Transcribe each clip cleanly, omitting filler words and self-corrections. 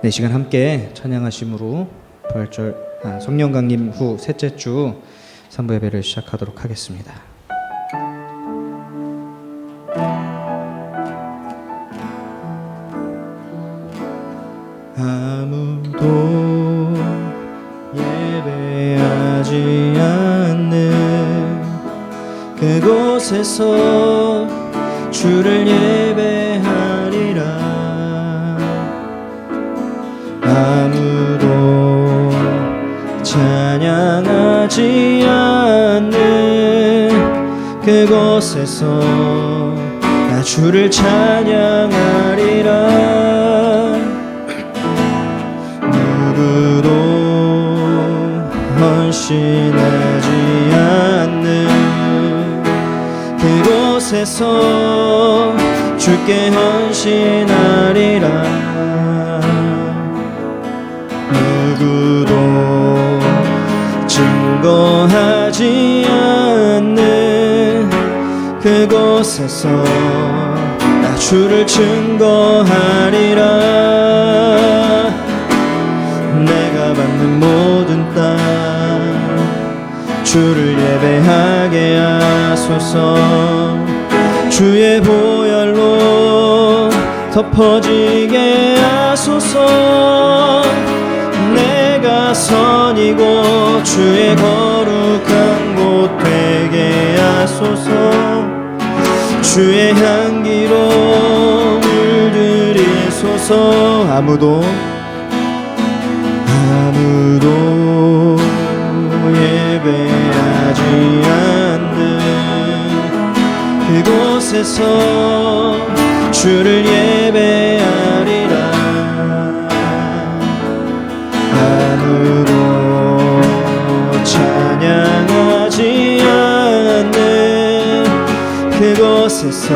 네, 시간 함께 찬양하심으로 부활절 성령 강림 후 셋째 주 3부 예배를 시작하도록 하겠습니다. 아무도 예배하지 않는 그곳에서 주를 예배하리라. 아무도 찬양하지 않는 그곳에서 나 주를 찬양하리라. 누구도 헌신하지 않는 그곳에서 주께 헌신하리라. 누구도 증거하지 않는 그곳에서 나 주를 증거하리라. 내가 받는 모든 땅 주를 예배하게 하소서. 주의 보혈로 덮어지게 하소서. 내가 선이고 주의 거룩한 곳 되게 하소서. 주의 향기로 물들이소서. 아무도 예배하지 않는 그곳에서 주를 예배하리라. 아무도 찬양하지 않는 그곳에서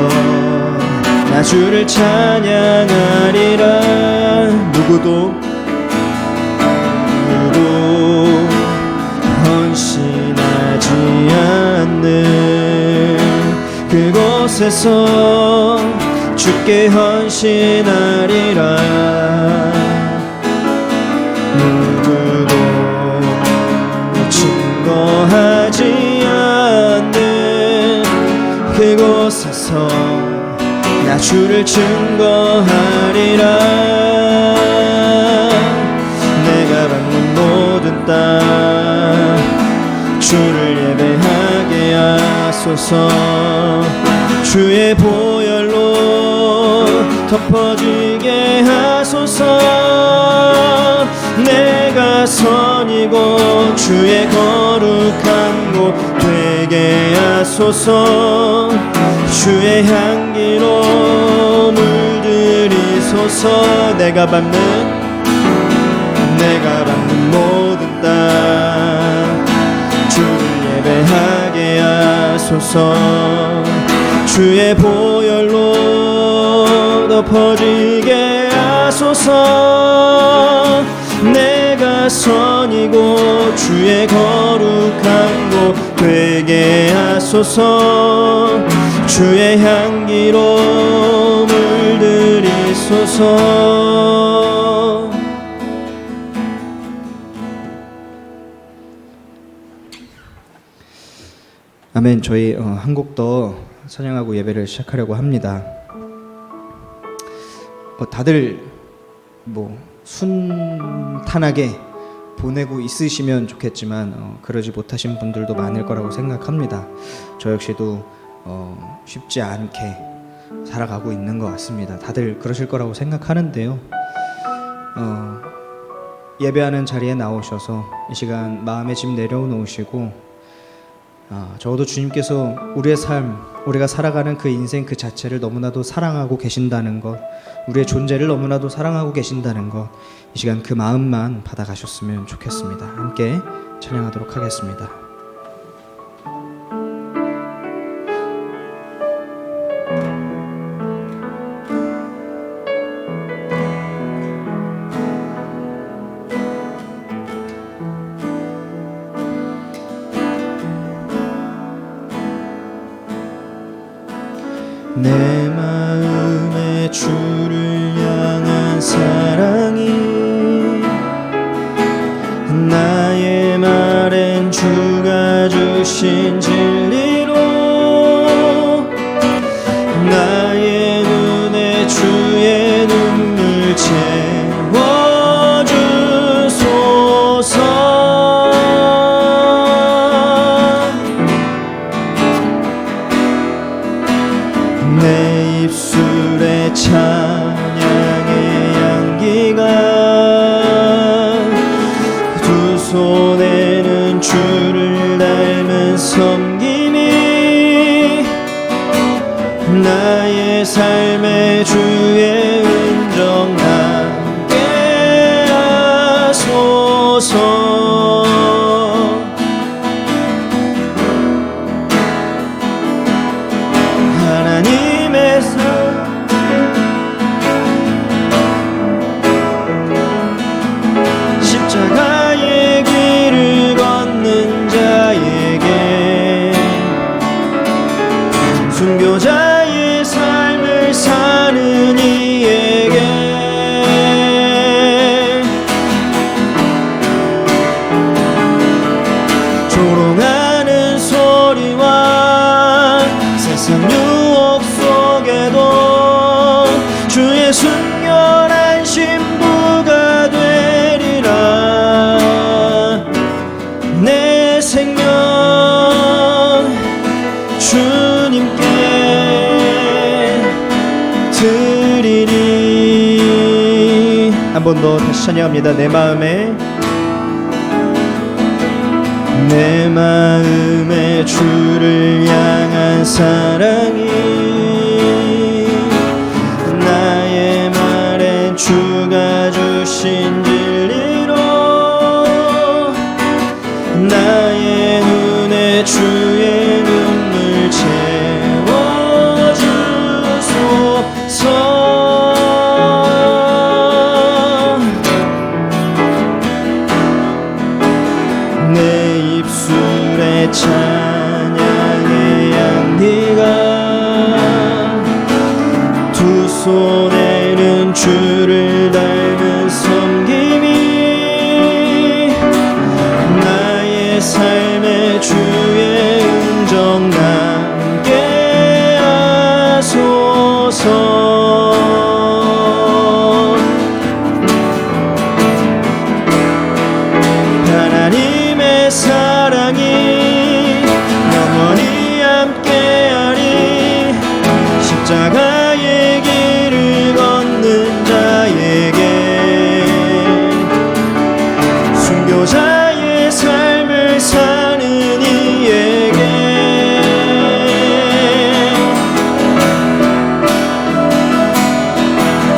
나 주를 찬양하리라. 누구도 헌신하지 않는 그곳에서 주께 헌신하리라. 누구도 증거하지 않는 그곳에서 나 주를 증거하리라. 내가 받는 모든 땅 주를 예배하게 하소서. 주의 보혈로 덮어지게 하소서. 내가 선이고 주의 거룩한 곳 되게 하소서. 주의 향기로 물들이소서. 내가 받는 모든 땅 주를 예배하게 하소서. 주의 보혈로 덮어지게 하소서. 내가 선이고 주의 거룩한 곳 되게 하소서. 주의 향기로 물들이소서. 아멘. 저희 한 곡 더 찬양하고 예배를 시작하려고 합니다. 다들 순탄하게 보내고 있으시면 좋겠지만 그러지 못하신 분들도 많을 거라고 생각합니다. 저 역시도 쉽지 않게 살아가고 있는 것 같습니다. 다들 그러실 거라고 생각하는데요. 예배하는 자리에 나오셔서 이 시간 마음의 짐 내려놓으시고 적어도 주님께서 우리의 삶, 우리가 살아가는 그 인생 그 자체를 너무나도 사랑하고 계신다는 것, 우리의 존재를 너무나도 사랑하고 계신다는 것, 이 시간 그 마음만 받아가셨으면 좋겠습니다. 함께 찬양하도록 하겠습니다. 내 마음에 주를 향한 사랑이 주신 진리로 나의 눈에 주의 눈물 채워주소서. 내 입술에 찬양의 향기가 두 손에는 주를 닮은 섬김이 나의 삶의 주의 은정 남게 하소서. 하나님의 십자가의 길을 걷는 자에게 순교자의 삶을 사는 이에게 조롱하는 소리와 세상 유혹 속에도 주의 순결한 신부가 되리라. 내 생명 주님께 드리리. 한 번 더 다시 찬양합니다. 내 마음에 주를 향한 사랑이 나의 말엔 주가 주신 진리로 나의 눈에 주의 눈물 채워주소서. 내 입술에 찬양의 향기가 두 손에는 주를 닮은 섬김이 나의 삶의 주의 은정 남게 하소서. 하나님의 사랑이 영원히 함께하리. 십자가의 길을 걷는 자에게 순교자의 삶을 사는 이에게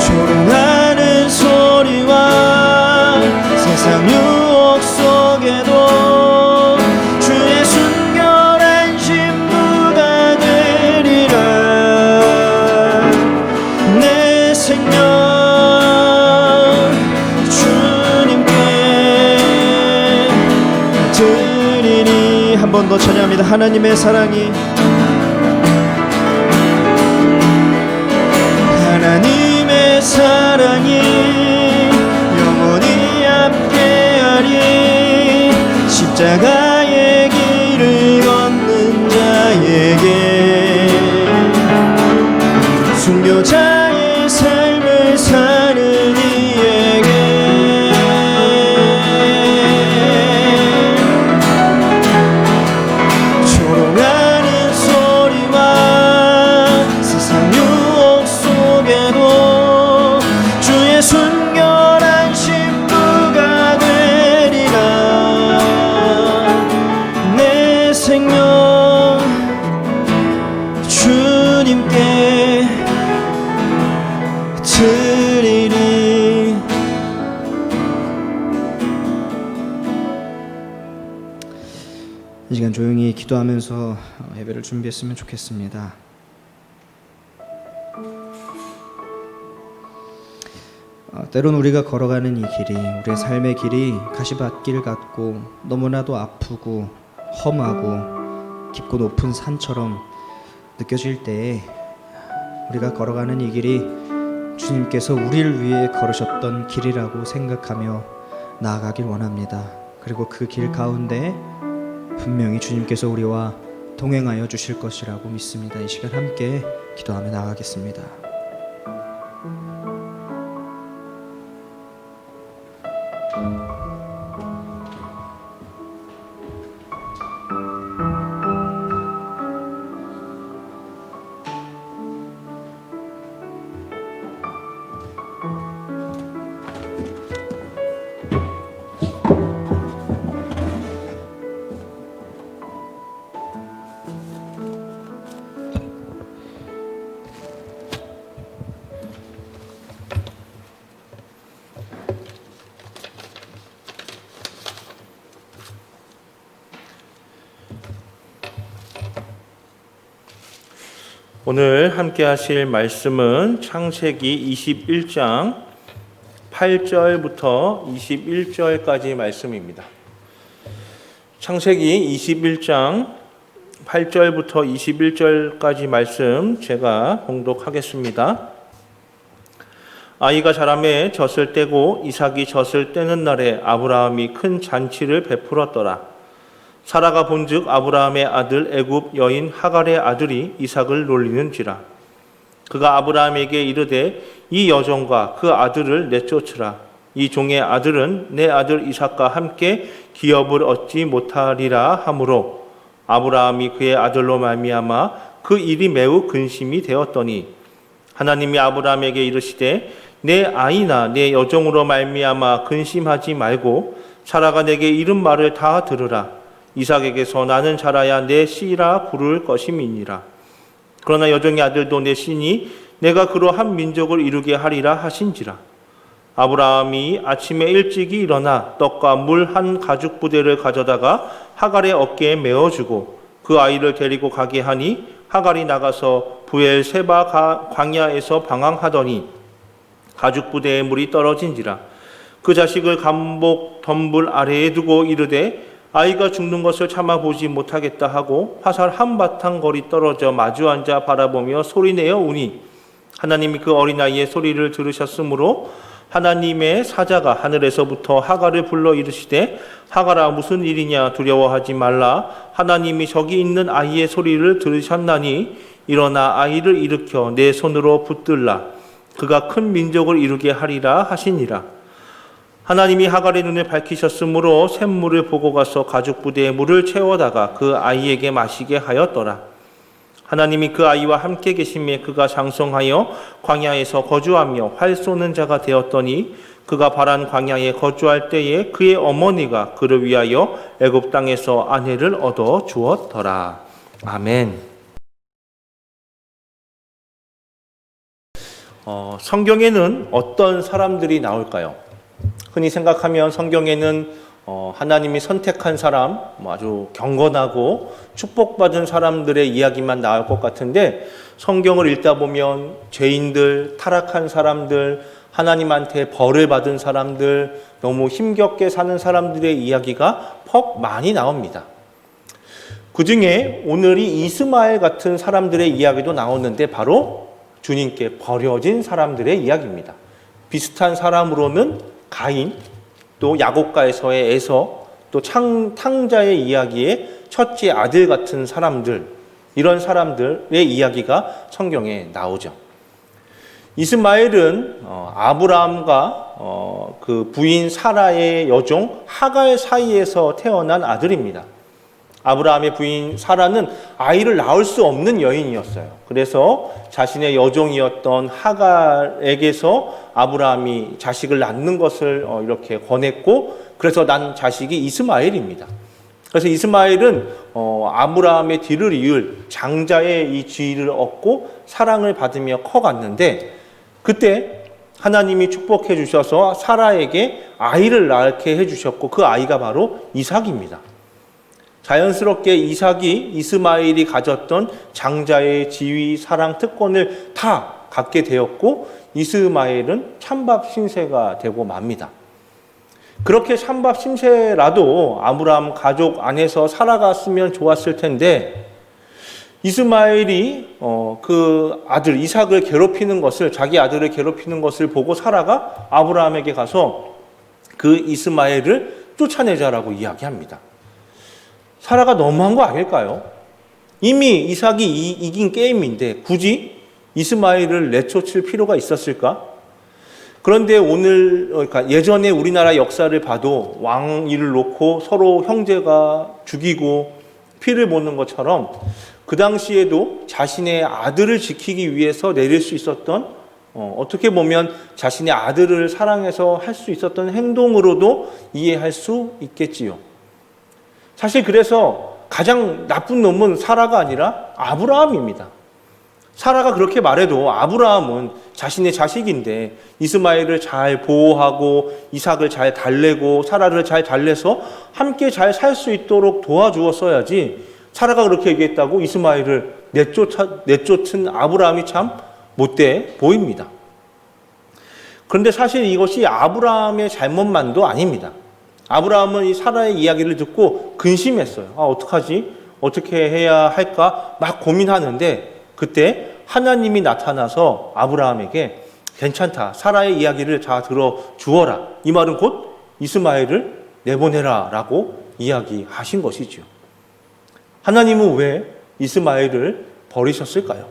조롱하는 소리와 세상 유혹 속에도 주의 순결한 신부가 되리라. 내 생명 주님께 드리리. 한 번 더 찬양합니다. 하나님의 사랑이 하나님의 사랑이 영원히 함께하리. 십자가의 길을 걷는 자에게 순교자의 삶을 사는 이에게 조롱하는 소리와 세상 유혹 속에도 주의 순결한 신부가 되리라. 내 생명 주님께 드리리. 이 시간 조용히 기도하면서 예배를 준비했으면 좋겠습니다. 때론 우리가 걸어가는 이 길이, 우리의 삶의 길이 가시밭길 같고 너무나도 아프고 험하고 깊고 높은 산처럼 느껴질 때에 우리가 걸어가는 이 길이 주님께서 우리를 위해 걸으셨던 길이라고 생각하며 나아가길 원합니다. 그리고 그 길 가운데 분명히 주님께서 우리와 동행하여 주실 것이라고 믿습니다. 이 시간 함께 기도하며 나가겠습니다. 오늘 함께 하실 말씀은 창세기 21장 8절부터 21절까지 말씀입니다. 창세기 21장 8절부터 21절까지 말씀 제가 봉독하겠습니다. 아이가 자라매 젖을 떼고 이삭이 젖을 떼는 날에 아브라함이 큰 잔치를 베풀었더라. 사라가 본즉 아브라함의 아들 애굽 여인 하갈의 아들이 이삭을 놀리는지라. 그가 아브라함에게 이르되 이 여종과 그 아들을 내쫓으라. 이 종의 아들은 내 아들 이삭과 함께 기업을 얻지 못하리라 하므로 아브라함이 그의 아들로 말미암아 그 일이 매우 근심이 되었더니 하나님이 아브라함에게 이르시되 내 아이나 내 여종으로 말미암아 근심하지 말고 사라가 내게 이른 말을 다 들으라. 이삭에게서 나는 자라야 내 씨라 부를 것임이니라. 그러나 여종의 아들도 내 씨니 내가 그로 한 민족을 이루게 하리라 하신지라. 아브라함이 아침에 일찍이 일어나 떡과 물 한 가죽 부대를 가져다가 하갈의 어깨에 메어주고 그 아이를 데리고 가게 하니 하갈이 나가서 부엘세바 광야에서 방황하더니 가죽 부대에 물이 떨어진지라. 그 자식을 감복 덤불 아래에 두고 이르되 아이가 죽는 것을 참아보지 못하겠다 하고 화살 한바탕 거리 떨어져 마주 앉아 바라보며 소리내어 우니 하나님이 그 어린아이의 소리를 들으셨으므로 하나님의 사자가 하늘에서부터 하갈을 불러 이르시되 하갈아 무슨 일이냐 두려워하지 말라. 하나님이 저기 있는 아이의 소리를 들으셨나니 일어나 아이를 일으켜 내 손으로 붙들라. 그가 큰 민족을 이루게 하리라 하시니라. 하나님이 하갈의 눈을 밝히셨으므로 샘물을 보고 가서 가죽 부대에 물을 채워다가 그 아이에게 마시게 하였더라. 하나님이 그 아이와 함께 계심에 그가 장성하여 광야에서 거주하며 활 쏘는 자가 되었더니 그가 바란 광야에 거주할 때에 그의 어머니가 그를 위하여 애굽 땅에서 아내를 얻어 주었더라. 아멘. 성경에는 어떤 사람들이 나올까요? 흔히 생각하면 성경에는 하나님이 선택한 사람, 아주 경건하고 축복받은 사람들의 이야기만 나올 것 같은데 성경을 읽다 보면 죄인들, 타락한 사람들, 하나님한테 벌을 받은 사람들, 너무 힘겹게 사는 사람들의 이야기가 퍽 많이 나옵니다. 그 중에 오늘이 이스마엘 같은 사람들의 이야기도 나오는데 바로 주님께 버려진 사람들의 이야기입니다. 비슷한 사람으로는 가인, 또 야곱가에서의 에서, 또 탕자의 이야기의 첫째 아들 같은 사람들, 이런 사람들의 이야기가 성경에 나오죠. 이스마엘은 아브라함과 그 부인 사라의 여종 하갈 사이에서 태어난 아들입니다. 아브라함의 부인 사라는 아이를 낳을 수 없는 여인이었어요. 그래서 자신의 여종이었던 하갈에게서 아브라함이 자식을 낳는 것을 이렇게 권했고, 그래서 난 자식이 이스마엘입니다. 그래서 이스마엘은 아브라함의 뒤를 이을 장자의 이 지위를 얻고 사랑을 받으며 커갔는데, 그때 하나님이 축복해 주셔서 사라에게 아이를 낳게 해주셨고 그 아이가 바로 이삭입니다. 자연스럽게 이삭이 이스마엘이 가졌던 장자의 지위, 사랑, 특권을 다 갖게 되었고 이스마엘은 찬밥 신세가 되고 맙니다. 그렇게 찬밥 신세라도 아브라함 가족 안에서 살아갔으면 좋았을 텐데 이스마엘이 그 아들 이삭을 괴롭히는 것을, 자기 아들을 괴롭히는 것을 보고 사라가 아브라함에게 가서 그 이스마엘을 쫓아내자라고 이야기합니다. 사라가 너무한 거 아닐까요? 이미 이삭이 이긴 게임인데 굳이 이스마엘을 내쫓을 필요가 있었을까? 그런데 오늘, 그러니까 예전에 우리나라 역사를 봐도 왕위를 놓고 서로 형제가 죽이고 피를 보는 것처럼 그 당시에도 자신의 아들을 지키기 위해서 내릴 수 있었던, 어떻게 보면 자신의 아들을 사랑해서 할 수 있었던 행동으로도 이해할 수 있겠지요. 사실 그래서 가장 나쁜 놈은 사라가 아니라 아브라함입니다. 사라가 그렇게 말해도 아브라함은 자신의 자식인데 이스마엘을 잘 보호하고 이삭을 잘 달래고 사라를 잘 달래서 함께 잘 살 수 있도록 도와주었어야지, 사라가 그렇게 얘기했다고 이스마엘을 내쫓은 아브라함이 참 못돼 보입니다. 그런데 사실 이것이 아브라함의 잘못만도 아닙니다. 아브라함은 이 사라의 이야기를 듣고 근심했어요. 어떡하지? 어떻게 해야 할까? 막 고민하는데 그때 하나님이 나타나서 아브라함에게 괜찮다, 사라의 이야기를 다 들어주어라. 이 말은 곧 이스마엘을 내보내라 라고 이야기하신 것이죠. 하나님은 왜 이스마엘을 버리셨을까요?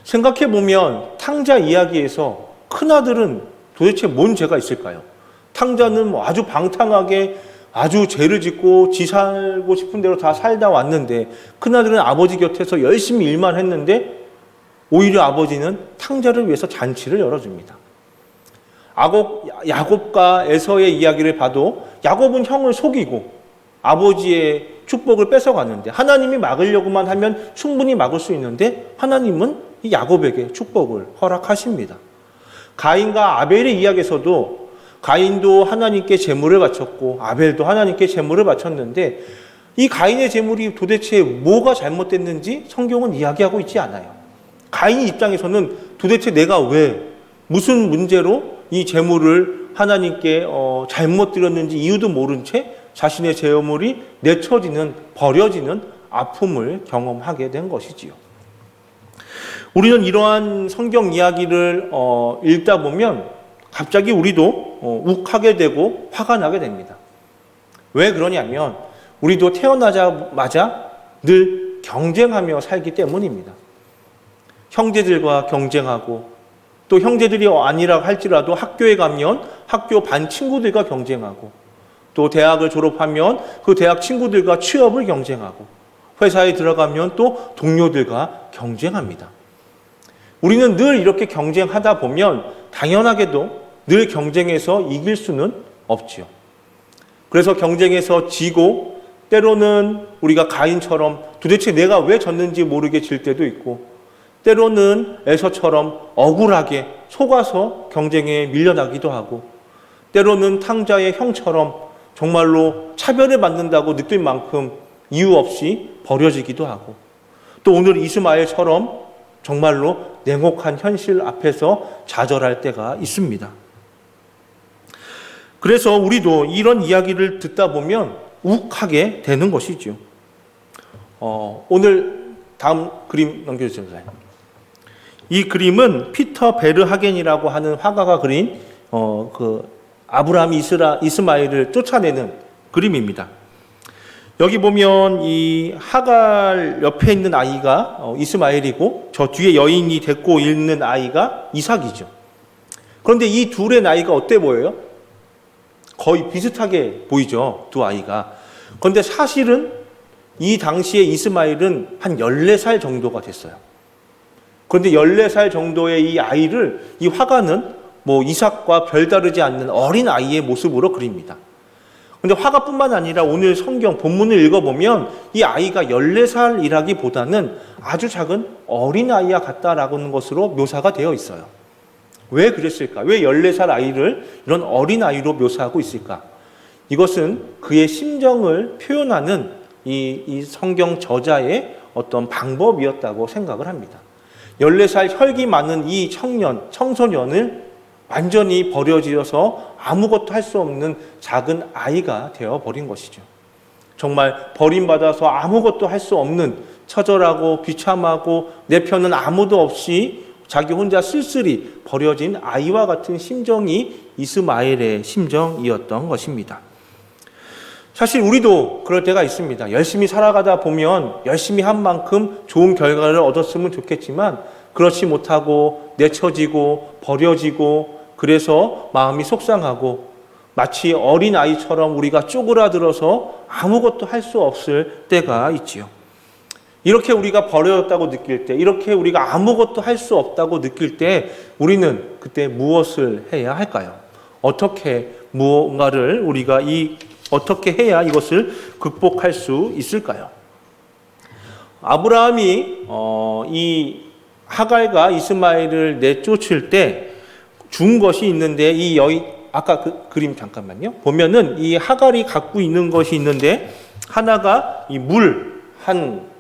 생각해보면 탕자 이야기에서 큰아들은 도대체 뭔 죄가 있을까요? 탕자는 아주 방탕하게 아주 죄를 짓고 지 살고 싶은 대로 다 살다 왔는데 큰아들은 아버지 곁에서 열심히 일만 했는데 오히려 아버지는 탕자를 위해서 잔치를 열어줍니다. 야곱과 에서의 이야기를 봐도 야곱은 형을 속이고 아버지의 축복을 뺏어갔는데 하나님이 막으려고만 하면 충분히 막을 수 있는데 하나님은 이 야곱에게 축복을 허락하십니다. 가인과 아벨의 이야기에서도 가인도 하나님께 제물을 바쳤고 아벨도 하나님께 제물을 바쳤는데 이 가인의 제물이 도대체 뭐가 잘못됐는지 성경은 이야기하고 있지 않아요. 가인 입장에서는 도대체 내가 왜 무슨 문제로 이 제물을 하나님께 잘못 드렸는지 이유도 모른 채 자신의 제물이 내쳐지는, 버려지는 아픔을 경험하게 된 것이지요. 우리는 이러한 성경 이야기를 읽다 보면 갑자기 우리도 욱하게 되고 화가 나게 됩니다. 왜 그러냐면 우리도 태어나자마자 늘 경쟁하며 살기 때문입니다. 형제들과 경쟁하고 또 형제들이 아니라 할지라도 학교에 가면 학교 반 친구들과 경쟁하고 또 대학을 졸업하면 그 대학 친구들과 취업을 경쟁하고 회사에 들어가면 또 동료들과 경쟁합니다. 우리는 늘 이렇게 경쟁하다 보면 당연하게도 늘 경쟁에서 이길 수는 없지요. 그래서 경쟁에서 지고 때로는 우리가 가인처럼 도대체 내가 왜 졌는지 모르게 질 때도 있고 때로는 에서처럼 억울하게 속아서 경쟁에 밀려나기도 하고 때로는 탕자의 형처럼 정말로 차별을 받는다고 느낄 만큼 이유 없이 버려지기도 하고 또 오늘 이스마엘처럼 정말로 냉혹한 현실 앞에서 좌절할 때가 있습니다. 그래서 우리도 이런 이야기를 듣다 보면 욱하게 되는 것이죠. 오늘 다음 그림 넘겨주세요. 이 그림은 피터 베르하겐이라고 하는 화가가 그린 아브라함이 이스마엘을 쫓아내는 그림입니다. 여기 보면 이 하갈 옆에 있는 아이가 이스마엘이고 저 뒤에 여인이 데리고 있는 아이가 이삭이죠. 그런데 이 둘의 나이가 어때 보여요? 거의 비슷하게 보이죠, 두 아이가. 그런데 사실은 이 당시에 이스마엘은 한 14살 정도가 됐어요. 그런데 14살 정도의 이 아이를 이 화가는 이삭과 별다르지 않는 어린 아이의 모습으로 그립니다. 그런데 화가뿐만 아니라 오늘 성경 본문을 읽어보면 이 아이가 14살이라기보다는 아주 작은 어린아이와 같다라는 것으로 묘사가 되어 있어요. 왜 그랬을까? 왜 14살 아이를 이런 어린아이로 묘사하고 있을까? 이것은 그의 심정을 표현하는 이 성경 저자의 어떤 방법이었다고 생각을 합니다. 14살 혈기 많은 이 청소년을 완전히 버려지어서 아무것도 할 수 없는 작은 아이가 되어버린 것이죠. 정말 버림받아서 아무것도 할 수 없는 처절하고 비참하고 내 편은 아무도 없이 자기 혼자 쓸쓸히 버려진 아이와 같은 심정이 이스마엘의 심정이었던 것입니다. 사실 우리도 그럴 때가 있습니다. 열심히 살아가다 보면 열심히 한 만큼 좋은 결과를 얻었으면 좋겠지만 그렇지 못하고 내쳐지고 버려지고 그래서 마음이 속상하고 마치 어린아이처럼 우리가 쪼그라들어서 아무것도 할 수 없을 때가 있지요. 이렇게 우리가 버려졌다고 느낄 때, 이렇게 우리가 아무것도 할 수 없다고 느낄 때 우리는 그때 무엇을 해야 할까요? 어떻게 무언가를 우리가 어떻게 해야 이것을 극복할 수 있을까요? 아브라함이 이 하갈과 이스마엘을 내쫓을 때 준 것이 있는데 이 여인 아까 그 그림 잠깐만요. 보면은 이 하갈이 갖고 있는 것이 있는데 하나가 이 물 한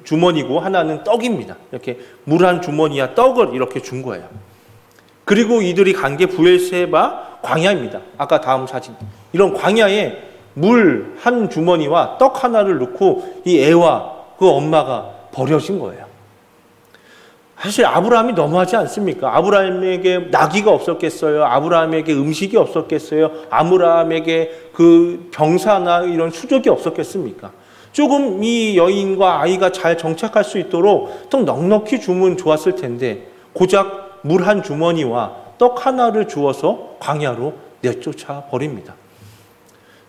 주머니고 하나는 떡입니다. 이렇게 물 한 주머니와 떡을 이렇게 준 거예요. 그리고 이들이 간 게 부엘세바 광야입니다. 아까 다음 사진. 이런 광야에 물 한 주머니와 떡 하나를 넣고 이 애와 그 엄마가 버려진 거예요. 사실 아브라함이 너무하지 않습니까? 아브라함에게 나귀가 없었겠어요? 아브라함에게 음식이 없었겠어요? 아브라함에게 그 병사나 이런 수족이 없었겠습니까? 조금 이 여인과 아이가 잘 정착할 수 있도록 좀 넉넉히 주면 좋았을 텐데 고작 물 한 주머니와 떡 하나를 주어서 광야로 내쫓아 버립니다.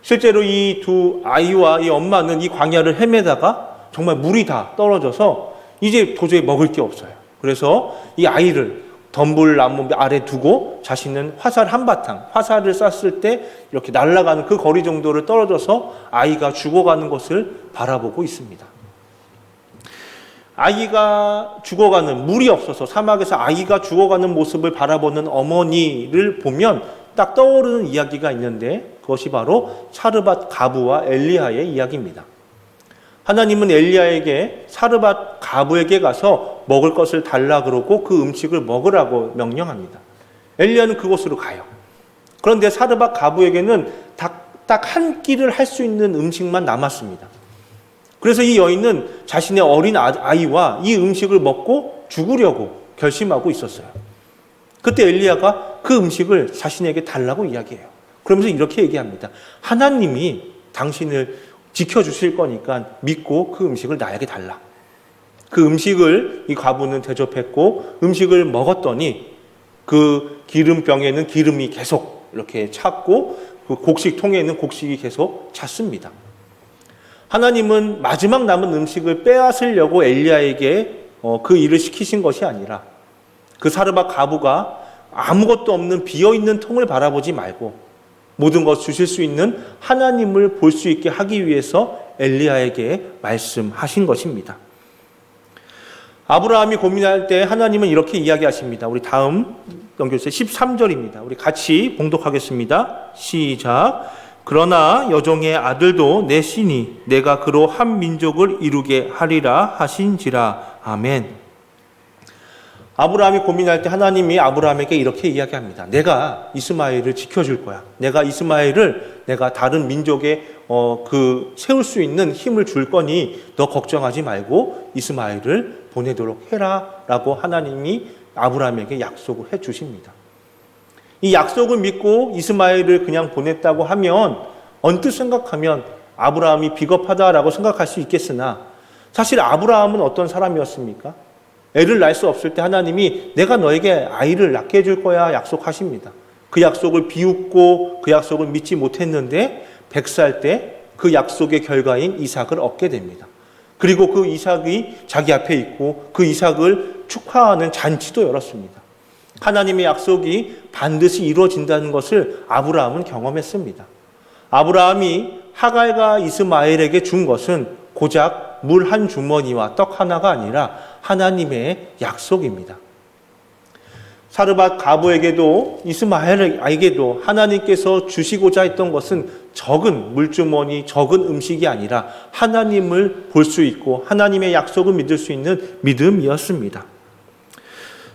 실제로 이 두 아이와 이 엄마는 이 광야를 헤매다가 정말 물이 다 떨어져서 이제 도저히 먹을 게 없어요. 그래서 이 아이를 덤불나무 아래 두고 자신은 화살 한바탕, 화살을 쐈을 때 이렇게 날아가는 그 거리 정도를 떨어져서 아이가 죽어가는 것을 바라보고 있습니다. 아이가 죽어가는, 물이 없어서 사막에서 아이가 죽어가는 모습을 바라보는 어머니를 보면 딱 떠오르는 이야기가 있는데 그것이 바로 사르밧 가부와 엘리야의 이야기입니다. 하나님은 엘리야에게 사르밧 가부에게 가서 먹을 것을 달라 그러고 그 음식을 먹으라고 명령합니다. 엘리야는 그곳으로 가요. 그런데 사르밧 가부에게는 딱 한 끼를 할 수 있는 음식만 남았습니다. 그래서 이 여인은 자신의 어린 아이와 이 음식을 먹고 죽으려고 결심하고 있었어요. 그때 엘리야가 그 음식을 자신에게 달라고 이야기해요. 그러면서 이렇게 얘기합니다. 하나님이 당신을 지켜주실 거니까 믿고 그 음식을 나에게 달라. 그 음식을 이 과부는 대접했고 음식을 먹었더니 그 기름병에는 기름이 계속 이렇게 찼고 그 곡식통에는 곡식이 계속 찼습니다. 하나님은 마지막 남은 음식을 빼앗으려고 엘리야에게 그 일을 시키신 것이 아니라 그 사르밧 가부가 아무것도 없는 비어있는 통을 바라보지 말고 모든 것 주실 수 있는 하나님을 볼 수 있게 하기 위해서 엘리야에게 말씀하신 것입니다. 아브라함이 고민할 때 하나님은 이렇게 이야기하십니다. 우리 다음 넘겨주세요. 13절입니다. 우리 같이 봉독하겠습니다. 시작. 그러나 여종의 아들도 내 신이 내가 그로 한 민족을 이루게 하리라 하신지라. 아멘. 아브라함이 고민할 때 하나님이 아브라함에게 이렇게 이야기합니다. 내가 이스마엘을 지켜줄 거야. 내가 이스마엘을 내가 다른 민족에 세울 수 있는 힘을 줄 거니 너 걱정하지 말고 이스마엘을 보내도록 해라 라고 하나님이 아브라함에게 약속을 해 주십니다. 이 약속을 믿고 이스마엘을 그냥 보냈다고 하면 언뜻 생각하면 아브라함이 비겁하다라고 생각할 수 있겠으나 사실 아브라함은 어떤 사람이었습니까? 애를 낳을 수 없을 때 하나님이 내가 너에게 아이를 낳게 해줄 거야 약속하십니다. 그 약속을 비웃고 그 약속을 믿지 못했는데 100살 때 그 약속의 결과인 이삭을 얻게 됩니다. 그리고 그 이삭이 자기 앞에 있고 그 이삭을 축하하는 잔치도 열었습니다. 하나님의 약속이 반드시 이루어진다는 것을 아브라함은 경험했습니다. 아브라함이 하갈과 이스마엘에게 준 것은 고작 물 한 주머니와 떡 하나가 아니라 하나님의 약속입니다. 사르밧 가부에게도 이스마엘에게도 하나님께서 주시고자 했던 것은 적은 물주머니, 적은 음식이 아니라 하나님을 볼 수 있고 하나님의 약속을 믿을 수 있는 믿음이었습니다.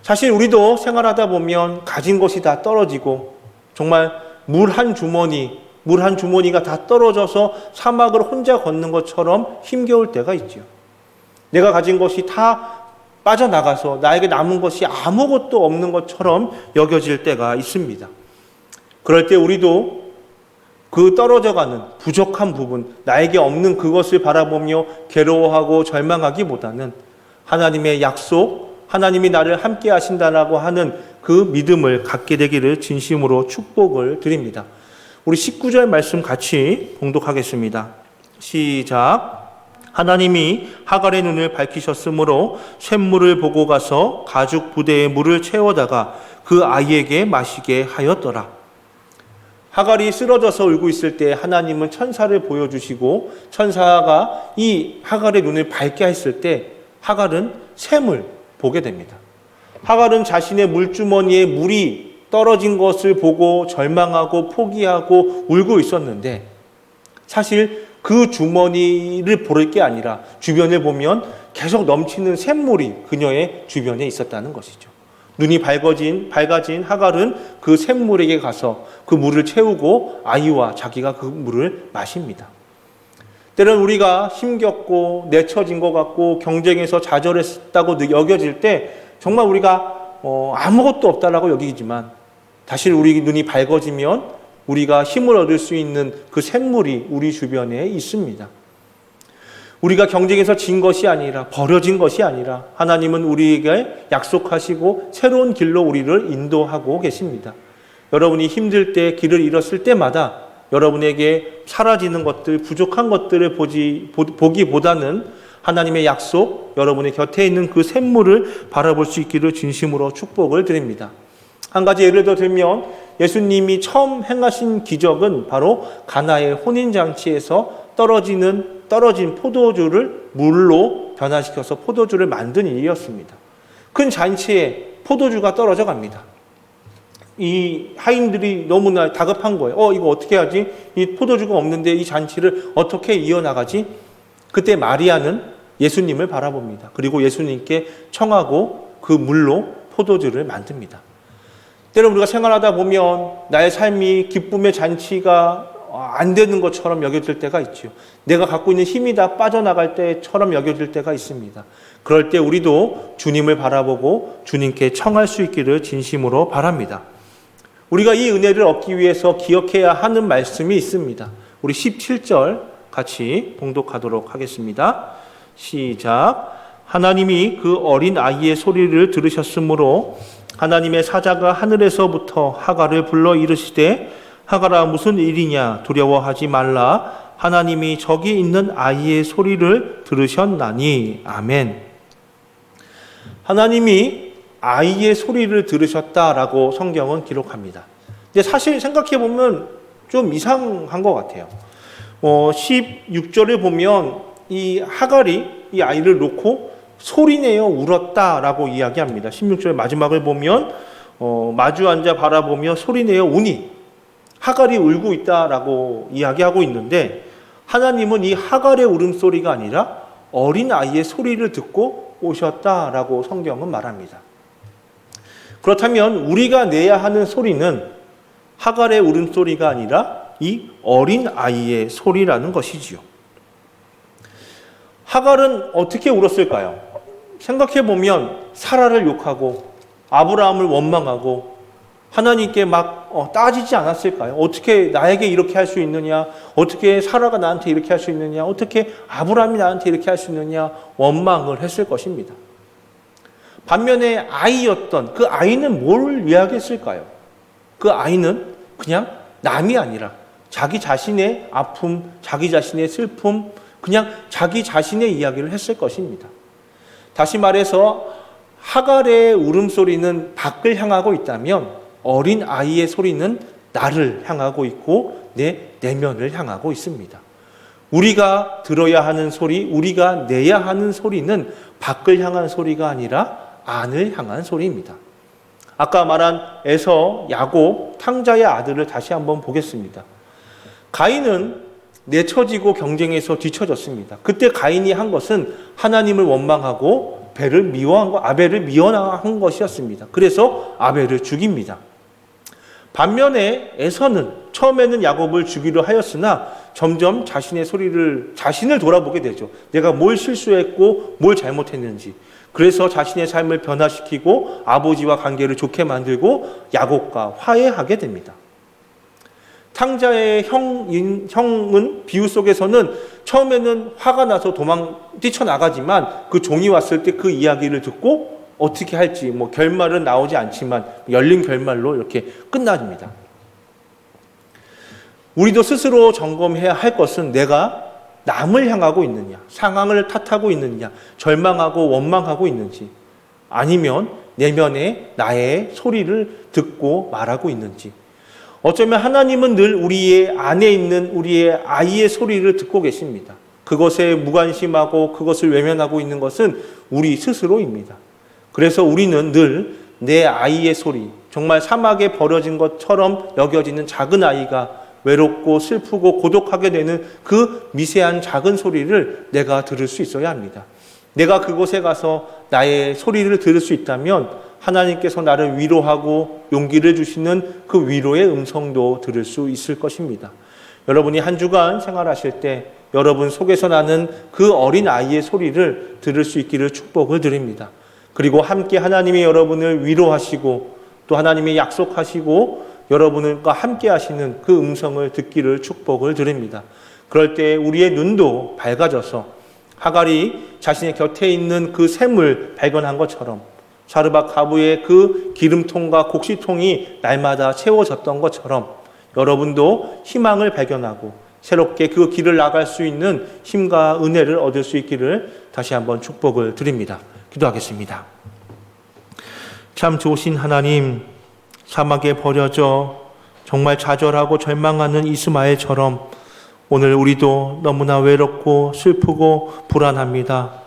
사실 우리도 생활하다 보면 가진 것이 다 떨어지고 정말 물 한 주머니가 다 떨어져서 사막을 혼자 걷는 것처럼 힘겨울 때가 있죠. 내가 가진 것이 다 빠져나가서 나에게 남은 것이 아무것도 없는 것처럼 여겨질 때가 있습니다. 그럴 때 우리도 그 떨어져가는 부족한 부분, 나에게 없는 그것을 바라보며 괴로워하고 절망하기보다는 하나님의 약속, 하나님이 나를 함께 하신다라고 하는 그 믿음을 갖게 되기를 진심으로 축복을 드립니다. 우리 19절 말씀 같이 봉독하겠습니다. 시작. 하나님이 하갈의 눈을 밝히셨으므로 샘물을 보고 가서 가죽 부대에 물을 채워다가 그 아이에게 마시게 하였더라. 하갈이 쓰러져서 울고 있을 때 하나님은 천사를 보여주시고 천사가 이 하갈의 눈을 밝게 했을 때 하갈은 샘을 보게 됩니다. 하갈은 자신의 물주머니에 물이 떨어진 것을 보고 절망하고 포기하고 울고 있었는데 사실 그 주머니를 볼 게 아니라 주변을 보면 계속 넘치는 샘물이 그녀의 주변에 있었다는 것이죠. 눈이 밝아진 하갈은 그 샘물에게 가서 그 물을 채우고 아이와 자기가 그 물을 마십니다. 때로는 우리가 힘겹고 내쳐진 것 같고 경쟁에서 좌절했다고 여겨질 때 정말 우리가 아무것도 없다라고 여기지만 사실 우리 눈이 밝아지면 우리가 힘을 얻을 수 있는 그 샘물이 우리 주변에 있습니다. 우리가 경쟁에서 진 것이 아니라 버려진 것이 아니라 하나님은 우리에게 약속하시고 새로운 길로 우리를 인도하고 계십니다. 여러분이 힘들 때 길을 잃었을 때마다 여러분에게 사라지는 것들, 부족한 것들을 보기보다는 하나님의 약속, 여러분의 곁에 있는 그 샘물을 바라볼 수 있기를 진심으로 축복을 드립니다. 한 가지 예를 들면 예수님이 처음 행하신 기적은 바로 가나의 혼인잔치에서 떨어진 포도주를 물로 변화시켜서 포도주를 만든 일이었습니다. 큰 잔치에 포도주가 떨어져 갑니다. 이 하인들이 너무나 다급한 거예요. 이거 어떻게 하지? 이 포도주가 없는데 이 잔치를 어떻게 이어나가지? 그때 마리아는 예수님을 바라봅니다. 그리고 예수님께 청하고 그 물로 포도주를 만듭니다. 때로는 우리가 생활하다 보면 나의 삶이 기쁨의 잔치가 안 되는 것처럼 여겨질 때가 있죠. 내가 갖고 있는 힘이 다 빠져나갈 때처럼 여겨질 때가 있습니다. 그럴 때 우리도 주님을 바라보고 주님께 청할 수 있기를 진심으로 바랍니다. 우리가 이 은혜를 얻기 위해서 기억해야 하는 말씀이 있습니다. 우리 17절 같이 봉독하도록 하겠습니다. 시작. 하나님이 그 어린 아이의 소리를 들으셨으므로 하나님의 사자가 하늘에서부터 하갈을 불러 이르시되 하갈아 무슨 일이냐 두려워하지 말라 하나님이 저기 있는 아이의 소리를 들으셨나니. 아멘. 하나님이 아이의 소리를 들으셨다라고 성경은 기록합니다. 근데 사실 생각해 보면 좀 이상한 것 같아요. 16절에 보면 이 하갈이 이 아이를 놓고 소리내어 울었다라고 이야기합니다. 16절 마지막을 보면 마주 앉아 바라보며 소리내어 우니 하갈이 울고 있다라고 이야기하고 있는데 하나님은 이 하갈의 울음소리가 아니라 어린 아이의 소리를 듣고 오셨다라고 성경은 말합니다. 그렇다면 우리가 내야 하는 소리는 하갈의 울음소리가 아니라 이 어린 아이의 소리라는 것이지요. 하갈은 어떻게 울었을까요? 생각해보면 사라를 욕하고 아브라함을 원망하고 하나님께 막 따지지 않았을까요? 어떻게 나에게 이렇게 할 수 있느냐? 어떻게 사라가 나한테 이렇게 할 수 있느냐? 어떻게 아브라함이 나한테 이렇게 할 수 있느냐? 원망을 했을 것입니다. 반면에 아이였던 그 아이는 뭘 이야기했을까요? 그 아이는 그냥 남이 아니라 자기 자신의 아픔, 자기 자신의 슬픔, 그냥 자기 자신의 이야기를 했을 것입니다. 다시 말해서 하갈의 울음소리는 밖을 향하고 있다면 어린 아이의 소리는 나를 향하고 있고 내 내면을 향하고 있습니다. 우리가 들어야 하는 소리, 우리가 내야 하는 소리는 밖을 향한 소리가 아니라 안을 향한 소리입니다. 아까 말한 에서, 야곱, 탕자의 아들을 다시 한번 보겠습니다. 가인은 내쳐지고 경쟁에서 뒤처졌습니다. 그때 가인이 한 것은 하나님을 원망하고 아벨을 미워한 것이었습니다. 그래서 아벨을 죽입니다. 반면에 에서는 처음에는 야곱을 죽이려 하였으나 점점 자신을 돌아보게 되죠. 내가 뭘 실수했고 뭘 잘못했는지. 그래서 자신의 삶을 변화시키고 아버지와 관계를 좋게 만들고 야곱과 화해하게 됩니다. 탕자의 형은 비유 속에서는 처음에는 화가 나서 뛰쳐나가지만 그 종이 왔을 때 그 이야기를 듣고 어떻게 할지 결말은 나오지 않지만 열린 결말로 이렇게 끝납니다. 우리도 스스로 점검해야 할 것은 내가 남을 향하고 있느냐, 상황을 탓하고 있느냐, 절망하고 원망하고 있는지, 아니면 내면에 나의 소리를 듣고 말하고 있는지. 어쩌면 하나님은 늘 우리의 안에 있는 우리의 아이의 소리를 듣고 계십니다. 그것에 무관심하고 그것을 외면하고 있는 것은 우리 스스로입니다. 그래서 우리는 늘 내 아이의 소리, 정말 사막에 버려진 것처럼 여겨지는 작은 아이가 외롭고 슬프고 고독하게 되는 그 미세한 작은 소리를 내가 들을 수 있어야 합니다. 내가 그곳에 가서 나의 소리를 들을 수 있다면 하나님께서 나를 위로하고 용기를 주시는 그 위로의 음성도 들을 수 있을 것입니다. 여러분이 한 주간 생활하실 때 여러분 속에서 나는 그 어린 아이의 소리를 들을 수 있기를 축복을 드립니다. 그리고 함께 하나님이 여러분을 위로하시고 또 하나님이 약속하시고 여러분과 함께 하시는 그 음성을 듣기를 축복을 드립니다. 그럴 때 우리의 눈도 밝아져서 하갈이 자신의 곁에 있는 그 샘을 발견한 것처럼 사르밧 가부의 그 기름통과 곡식통이 날마다 채워졌던 것처럼 여러분도 희망을 발견하고 새롭게 그 길을 나갈 수 있는 힘과 은혜를 얻을 수 있기를 다시 한번 축복을 드립니다. 기도하겠습니다. 참 좋으신 하나님, 사막에 버려져 정말 좌절하고 절망하는 이스마엘처럼 오늘 우리도 너무나 외롭고 슬프고 불안합니다.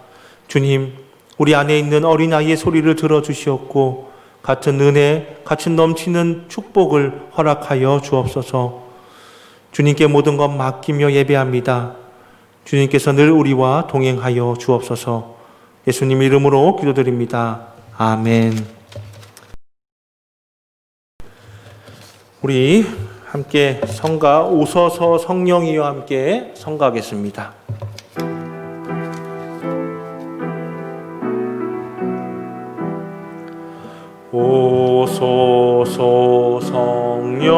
주님, 우리 안에 있는 어린아이의 소리를 들어주시옵고 같은 은혜, 같은 넘치는 축복을 허락하여 주옵소서. 주님께 모든 것 맡기며 예배합니다. 주님께서 늘 우리와 동행하여 주옵소서. 예수님 이름으로 기도드립니다. 아멘. 우리 함께 성가 오소서 성령이여 함께 성가하겠습니다. 오소서 성령이여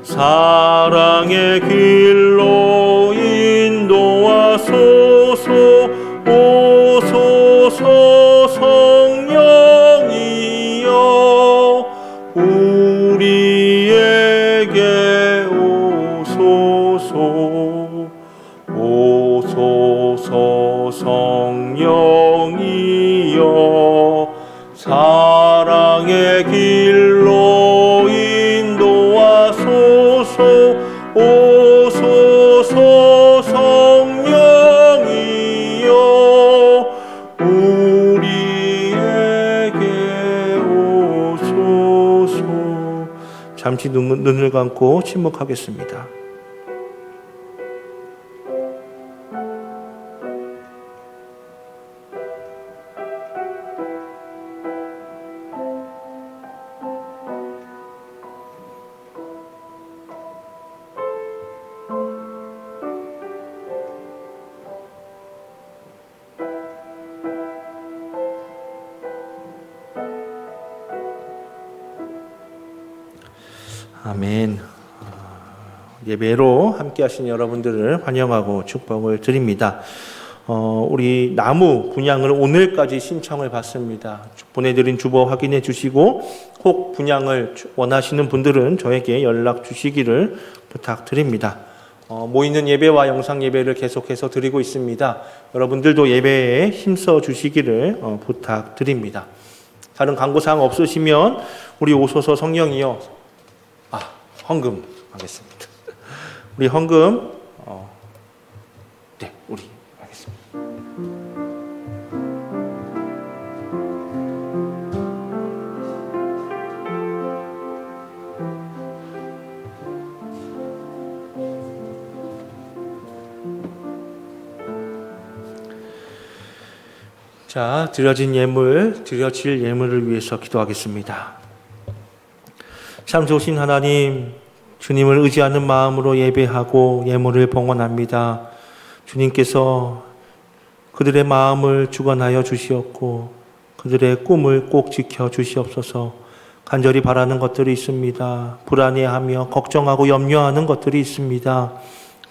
사랑의 길로 인도하소서. 오소서 성령이여 우리에게 오소서. 오소서 성령이여 사랑의 길로 인도하소서. 오소서 성령이여 우리에게 오소서. 잠시 눈을 감고 침묵하겠습니다. 아멘. 예배로 함께 하신 여러분들을 환영하고 축복을 드립니다. 우리 나무 분양을 오늘까지 신청을 받습니다. 보내드린 주보 확인해 주시고 혹 분양을 원하시는 분들은 저에게 연락 주시기를 부탁드립니다. 모이는 예배와 영상 예배를 계속해서 드리고 있습니다. 여러분들도 예배에 힘써 주시기를 부탁드립니다. 다른 광고사항 없으시면 우리 오소서 성령이여 헌금 하겠습니다. 우리 헌금 우리 하겠습니다. 자, 드려질 예물을 위해서 기도하겠습니다. 참 좋으신 하나님, 주님을 의지하는 마음으로 예배하고 예물을 봉헌합니다. 주님께서 그들의 마음을 주관하여 주시옵고 그들의 꿈을 꼭 지켜 주시옵소서. 간절히 바라는 것들이 있습니다. 불안해하며 걱정하고 염려하는 것들이 있습니다.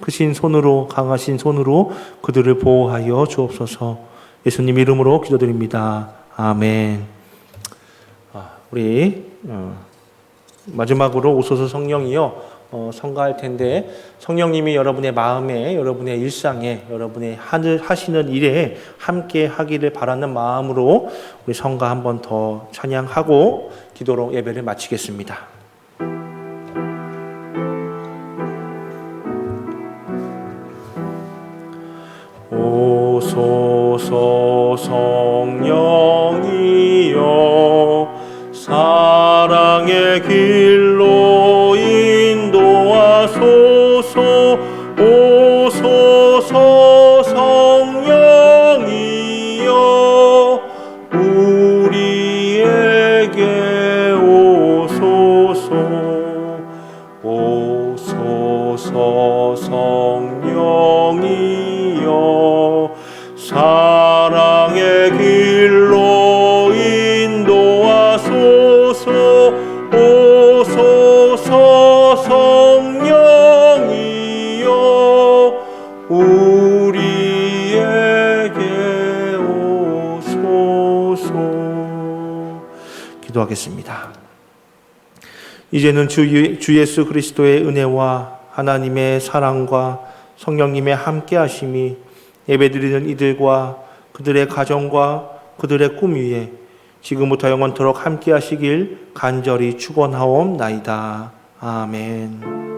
크신 손으로, 강하신 손으로 그들을 보호하여 주옵소서. 예수님 이름으로 기도드립니다. 아멘. 우리 마지막으로 오소서 성령이요 성가할 텐데, 성령님이 여러분의 마음에, 여러분의 일상에, 여러분의 하시는 일에 함께 하기를 바라는 마음으로 우리 성가 한 번 더 찬양하고 기도로 예배를 마치겠습니다. 오소서 성령이여 사랑의 길로 인도하소서. 오소서 성령이여 우리에게 오소서. 오소서 성령이여 사랑의 길로 인도하소서. 오소서 성령이여 우리에게 오소서. 기도하겠습니다. 이제는 주 예수 그리스도의 은혜와 하나님의 사랑과 성령님의 함께 하심이 예배드리는 이들과 그들의 가정과 그들의 꿈 위에 지금부터 영원토록 함께 하시길 간절히 축원하옵나이다. 아멘.